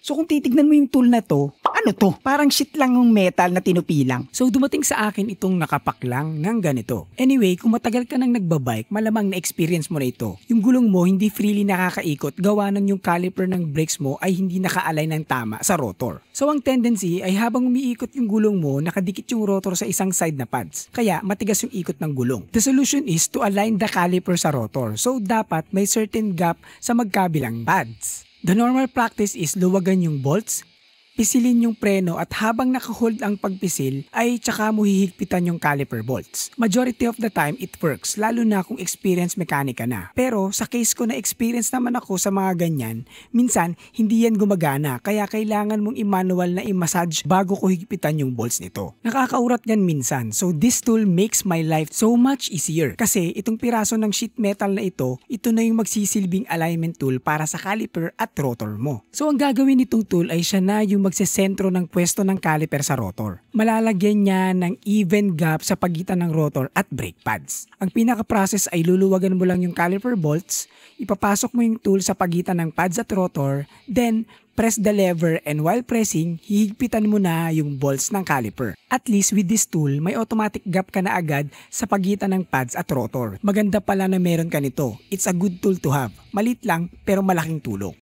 So kung titignan mo yung tool na to, ano to? Parang shit lang yung metal na tinupilang. So dumating sa akin itong nakapaklang ng ganito. Anyway, kung matagal ka nang nagbabike, malamang na-experience mo na ito. Yung gulong mo hindi freely nakakaikot gawa ng yung caliper ng brakes mo ay hindi naka-align ng tama sa rotor. So ang tendency ay habang umiikot yung gulong mo, nakadikit yung rotor sa isang side na pads. Kaya matigas yung ikot ng gulong. The solution is to align the caliper sa rotor. So dapat may certain gap sa magkabilang pads. The normal practice is luwagan yung bolts, pisilin yung preno at habang nakahold ang pagpisil ay tsaka mo hihigpitan yung caliper bolts. Majority of the time it works lalo na kung experienced mekanика na. Pero sa case ko na experience naman ako sa mga ganyan, minsan hindi yan gumagana kaya kailangan mong i-manual na i-massage bago ko higpitan yung bolts nito. Nakakaurat yan minsan, so this tool makes my life so much easier kasi itong piraso ng sheet metal na ito na yung magsisilbing alignment tool para sa caliper at rotor mo. So ang gagawin nitong tool ay siya na yung magsesentro ng pwesto ng caliper sa rotor. Malalagyan niya ng even gap sa pagitan ng rotor at brake pads. Ang pinaka-process ay luluwagan mo lang yung caliper bolts, ipapasok mo yung tool sa pagitan ng pads at rotor, then press the lever and while pressing, hihigpitan mo na yung bolts ng caliper. At least with this tool, may automatic gap ka na agad sa pagitan ng pads at rotor. Maganda pala na meron ka nito. It's a good tool to have. Malit lang pero malaking tulong.